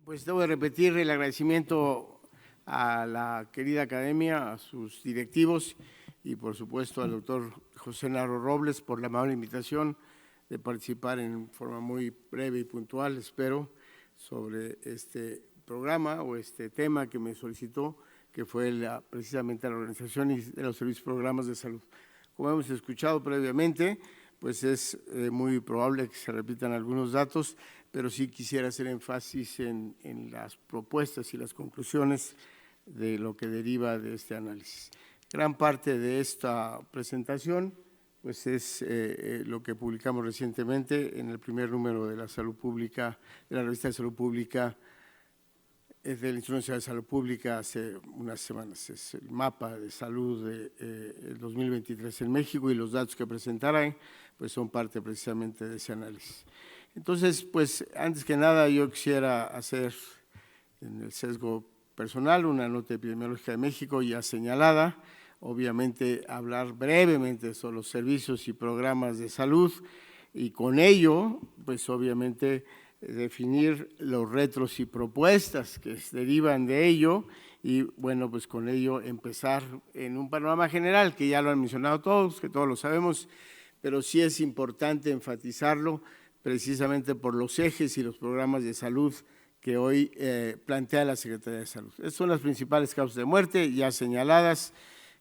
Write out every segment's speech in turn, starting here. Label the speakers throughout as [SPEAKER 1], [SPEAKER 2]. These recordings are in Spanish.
[SPEAKER 1] Pues debo de repetir el agradecimiento a la querida academia, a sus directivos y por supuesto al doctor José Narro Robles por la amable invitación de participar en forma muy breve y puntual, espero, sobre este programa o este tema que me solicitó, que fue precisamente la organización de los servicios y programas de salud. Como hemos escuchado previamente, pues es muy probable que se repitan algunos datos, pero sí quisiera hacer énfasis en las propuestas y las conclusiones de lo que deriva de este análisis. Gran parte de esta presentación pues es lo que publicamos recientemente en el primer número de la Salud Pública, de la revista de Salud Pública, del Instituto Nacional de Salud Pública hace unas semanas. Es el mapa de salud del 2023 en México y los datos que presentarán pues son parte precisamente de ese análisis. Entonces, pues antes que nada yo quisiera hacer en el sesgo personal una nota epidemiológica de México ya señalada, obviamente hablar brevemente sobre los servicios y programas de salud y con ello, pues obviamente definir los retos y propuestas que se derivan de ello y bueno, pues con ello empezar en un panorama general que ya lo han mencionado todos, que todos lo sabemos, pero sí es importante enfatizarlo precisamente por los ejes y los programas de salud que hoy plantea la Secretaría de Salud. Estas son las principales causas de muerte ya señaladas: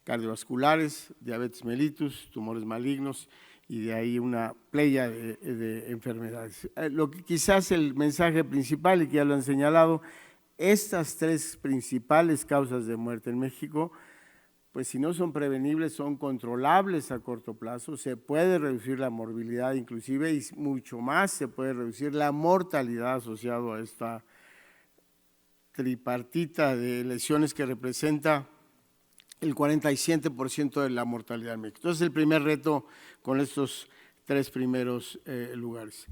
[SPEAKER 1] cardiovasculares, diabetes mellitus, tumores malignos y de ahí una playa de enfermedades. Lo que quizás el mensaje principal, y que ya lo han señalado, estas tres principales causas de muerte en México, pues si no son prevenibles, son controlables a corto plazo, se puede reducir la morbilidad inclusive y mucho más se puede reducir la mortalidad asociada a esta tripartita de lesiones que representa el 47% de la mortalidad en México. Entonces, el primer reto con estos tres primeros lugares.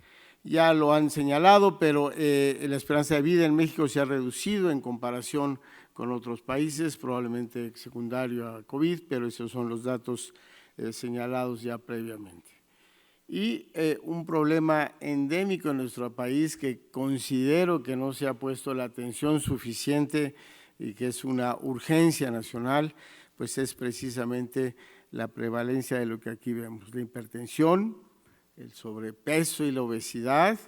[SPEAKER 1] Ya lo han señalado, pero la esperanza de vida en México se ha reducido en comparación con otros países, probablemente secundario a COVID, pero esos son los datos señalados ya previamente. Y un problema endémico en nuestro país que considero que no se ha puesto la atención suficiente y que es una urgencia nacional, pues es precisamente la prevalencia de lo que aquí vemos, la hipertensión, el sobrepeso y la obesidad,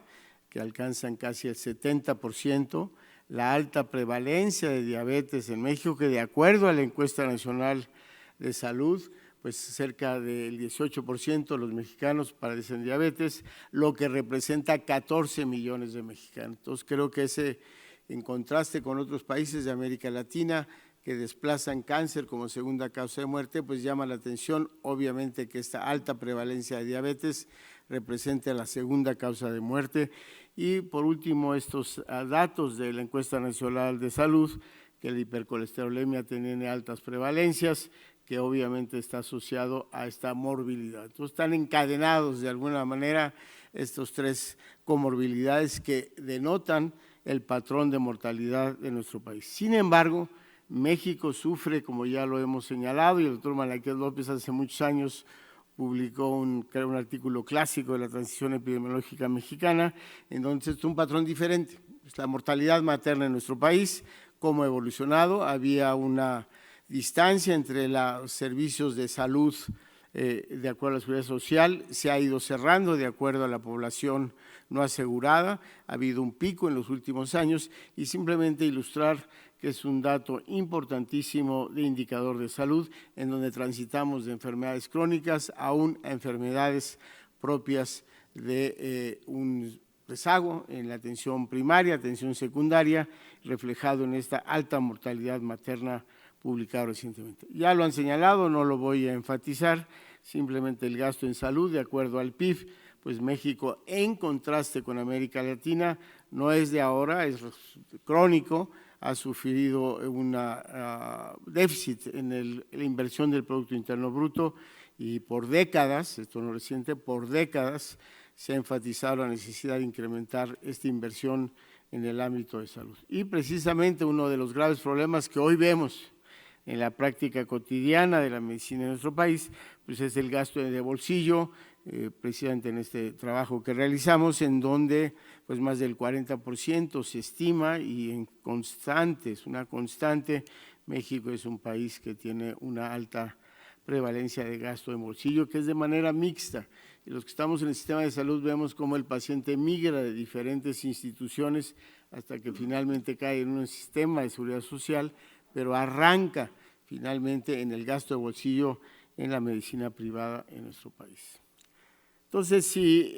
[SPEAKER 1] que alcanzan casi el 70%, la alta prevalencia de diabetes en México, que de acuerdo a la encuesta nacional de salud, pues cerca del 18% de los mexicanos padecen diabetes, lo que representa 14 millones de mexicanos. Entonces creo que ese, en contraste con otros países de América Latina que desplazan cáncer como segunda causa de muerte, pues llama la atención obviamente que esta alta prevalencia de diabetes representa la segunda causa de muerte. Y por último, estos datos de la encuesta nacional de salud, que la hipercolesterolemia tiene altas prevalencias, que obviamente está asociado a esta morbilidad. Entonces están encadenados de alguna manera estos tres comorbilidades que denotan el patrón de mortalidad de nuestro país. Sin embargo, México sufre, como ya lo hemos señalado, y el doctor Malaquías López hace muchos años publicó creo un artículo clásico de la transición epidemiológica mexicana, en donde es un patrón diferente. Es la mortalidad materna en nuestro país, cómo ha evolucionado, había una distancia entre los servicios de salud de acuerdo a la seguridad social, se ha ido cerrando de acuerdo a la población no asegurada, ha habido un pico en los últimos años y simplemente ilustrar que es un dato importantísimo de indicador de salud en donde transitamos de enfermedades crónicas a enfermedades propias de un rezago en la atención primaria, atención secundaria, reflejado en esta alta mortalidad materna publicado recientemente. Ya lo han señalado, no lo voy a enfatizar, simplemente el gasto en salud de acuerdo al PIB, pues México en contraste con América Latina no es de ahora, es crónico, ha sufrido un déficit en la inversión del Producto Interno Bruto y por décadas, esto no es reciente, por décadas se ha enfatizado la necesidad de incrementar esta inversión en el ámbito de salud. Y precisamente uno de los graves problemas que hoy vemos en la práctica cotidiana de la medicina en nuestro país, pues es el gasto de bolsillo, precisamente en este trabajo que realizamos, en donde pues más del 40% se estima y en constante, es una constante. México es un país que tiene una alta prevalencia de gasto de bolsillo, que es de manera mixta. Y los que estamos en el sistema de salud vemos cómo el paciente migra de diferentes instituciones hasta que finalmente cae en un sistema de seguridad social, pero arranca finalmente en el gasto de bolsillo en la medicina privada en nuestro país. Entonces, si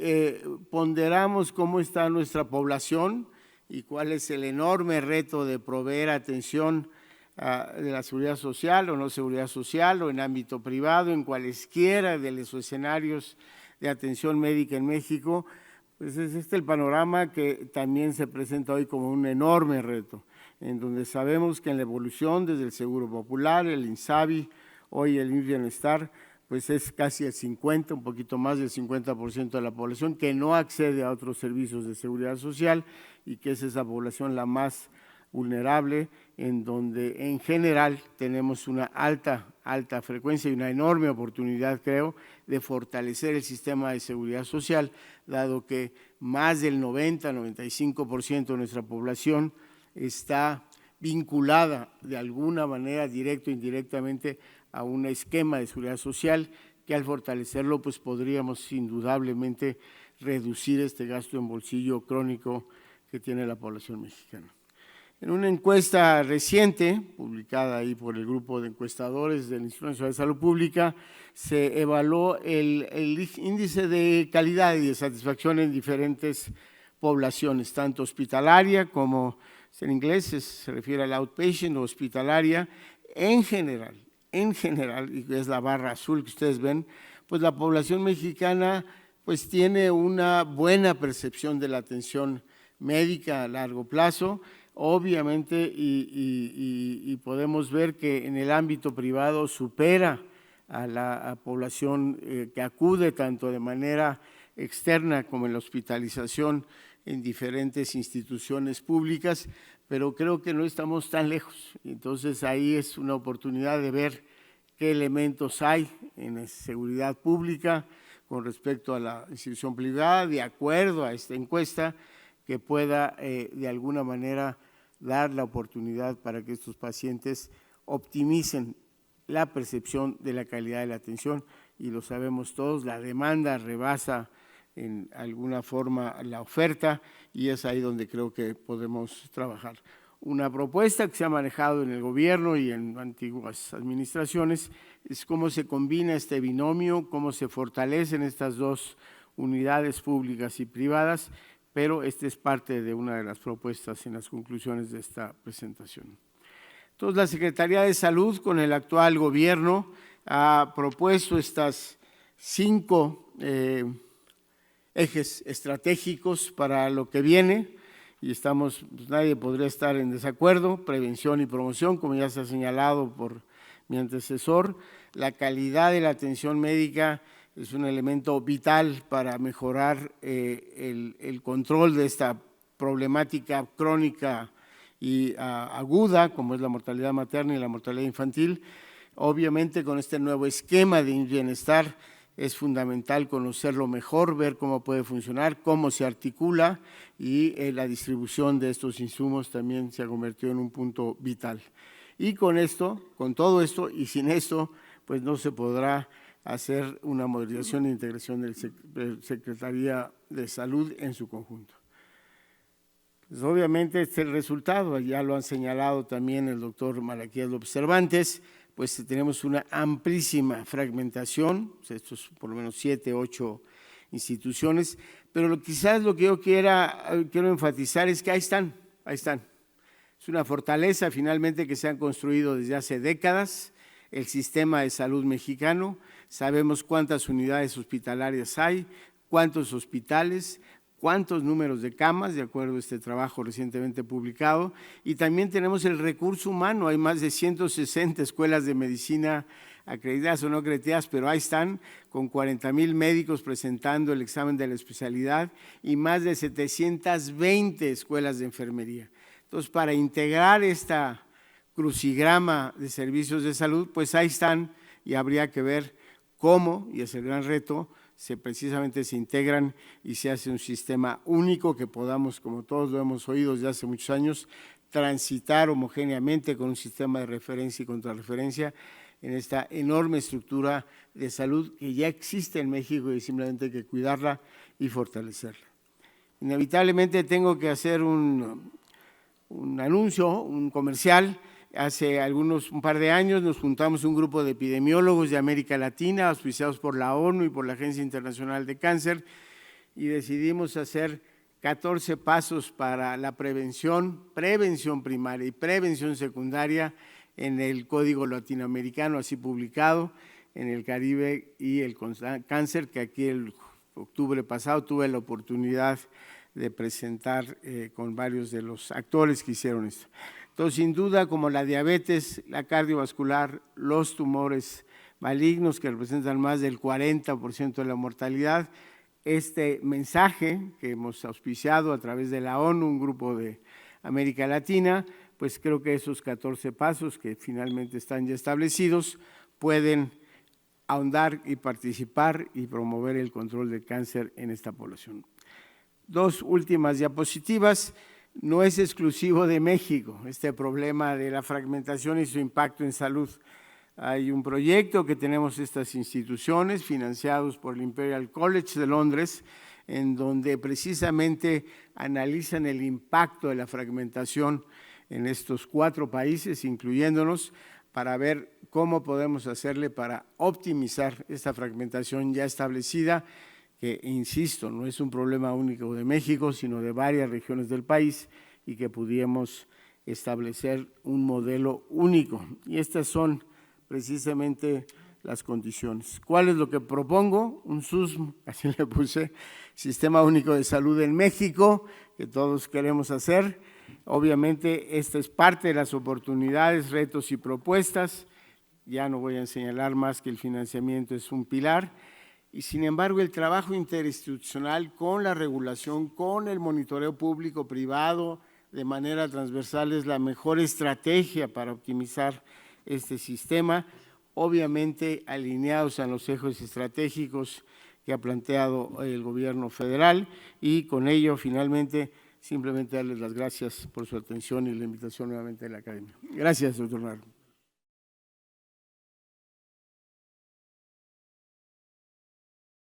[SPEAKER 1] ponderamos cómo está nuestra población y cuál es el enorme reto de proveer atención de la seguridad social o no seguridad social o en ámbito privado, en cualesquiera de los escenarios de atención médica en México, pues es este el panorama que también se presenta hoy como un enorme reto, en donde sabemos que en la evolución desde el Seguro Popular, el INSABI, hoy el IMSS Bienestar, pues es casi el 50, un poquito más del 50% de la población que no accede a otros servicios de seguridad social y que es esa población la más vulnerable, en donde en general tenemos una alta frecuencia y una enorme oportunidad, creo, de fortalecer el sistema de seguridad social, dado que más del 90-95% de nuestra población está vinculada de alguna manera, directa o indirectamente, a un esquema de seguridad social que al fortalecerlo pues podríamos indudablemente reducir este gasto en bolsillo crónico que tiene la población mexicana. En una encuesta reciente, publicada ahí por el grupo de encuestadores del Instituto Nacional de Salud Pública, se evaluó el índice de calidad y de satisfacción en diferentes poblaciones, tanto hospitalaria como en inglés se refiere al outpatient o hospitalaria, en general, y es la barra azul que ustedes ven, pues la población mexicana pues tiene una buena percepción de la atención médica a largo plazo, obviamente, y podemos ver que en el ámbito privado supera a la población que acude tanto de manera externa como en la hospitalización en diferentes instituciones públicas, pero creo que no estamos tan lejos. Entonces ahí es una oportunidad de ver qué elementos hay en seguridad pública con respecto a la institución privada, de acuerdo a esta encuesta, que pueda de alguna manera dar la oportunidad para que estos pacientes optimicen la percepción de la calidad de la atención, y lo sabemos todos, la demanda rebasa en alguna forma la oferta y es ahí donde creo que podemos trabajar. Una propuesta que se ha manejado en el gobierno y en antiguas administraciones es cómo se combina este binomio, cómo se fortalecen estas dos unidades públicas y privadas, pero esta es parte de una de las propuestas en las conclusiones de esta presentación. Entonces, la Secretaría de Salud con el actual gobierno ha propuesto estas 5 ejes estratégicos para lo que viene y estamos, pues nadie podría estar en desacuerdo: prevención y promoción, como ya se ha señalado por mi antecesor. La calidad de la atención médica es un elemento vital para mejorar el control de esta problemática crónica y aguda, como es la mortalidad materna y la mortalidad infantil. Obviamente, con este nuevo esquema de bienestar es fundamental conocerlo mejor, ver cómo puede funcionar, cómo se articula, y la distribución de estos insumos también se ha convertido en un punto vital. Y con esto, con todo esto y sin esto, pues no se podrá hacer una modernización e integración de la Secretaría de Salud en su conjunto. Pues obviamente este es el resultado, ya lo han señalado también el doctor Malaquías López Cervantes, pues tenemos una amplísima fragmentación, estos por lo menos 7, 8 instituciones, pero quizás lo que yo quiero enfatizar es que ahí están. Es una fortaleza finalmente que se han construido desde hace décadas el sistema de salud mexicano. Sabemos cuántas unidades hospitalarias hay, cuántos hospitales, cuántos números de camas, de acuerdo a este trabajo recientemente publicado, y también tenemos el recurso humano. Hay más de 160 escuelas de medicina acreditadas o no acreditadas, pero ahí están, con 40,000 médicos presentando el examen de la especialidad y más de 720 escuelas de enfermería. Entonces, para integrar esta crucigrama de servicios de salud, pues ahí están, y habría que ver cómo, y es el gran reto, precisamente se integran y se hace un sistema único que podamos, como todos lo hemos oído desde hace muchos años, transitar homogéneamente con un sistema de referencia y contrarreferencia en esta enorme estructura de salud que ya existe en México y simplemente hay que cuidarla y fortalecerla. Inevitablemente tengo que hacer un anuncio, un comercial. Hace un par de años nos juntamos un grupo de epidemiólogos de América Latina, auspiciados por la ONU y por la Agencia Internacional de Cáncer, y decidimos hacer 14 pasos para la prevención primaria y prevención secundaria en el Código Latinoamericano, así publicado, en el Caribe y el cáncer, que aquí el octubre pasado tuve la oportunidad de presentar con varios de los actores que hicieron esto. Entonces, sin duda, como la diabetes, la cardiovascular, los tumores malignos, que representan más del 40% de la mortalidad, este mensaje que hemos auspiciado a través de la ONU, un grupo de América Latina, pues creo que esos 14 pasos que finalmente están ya establecidos pueden ahondar y participar y promover el control del cáncer en esta población. Dos últimas diapositivas. No es exclusivo de México este problema de la fragmentación y su impacto en salud. Hay un proyecto que tenemos estas instituciones financiados por el Imperial College de Londres, en donde precisamente analizan el impacto de la fragmentación en estos 4 países, incluyéndonos, para ver cómo podemos hacerle para optimizar esta fragmentación ya establecida, que, insisto, no es un problema único de México, sino de varias regiones del país, y que pudiéramos establecer un modelo único. Y estas son precisamente las condiciones. ¿Cuál es lo que propongo? Un SUSM, así le puse, Sistema Único de Salud en México, que todos queremos hacer. Obviamente, esta es parte de las oportunidades, retos y propuestas. Ya no voy a señalar más que el financiamiento es un pilar. Y sin embargo, el trabajo interinstitucional con la regulación, con el monitoreo público-privado de manera transversal es la mejor estrategia para optimizar este sistema, obviamente alineados a los ejes estratégicos que ha planteado el gobierno federal, y con ello finalmente simplemente darles las gracias por su atención y la invitación nuevamente de la academia. Gracias, doctor Narro.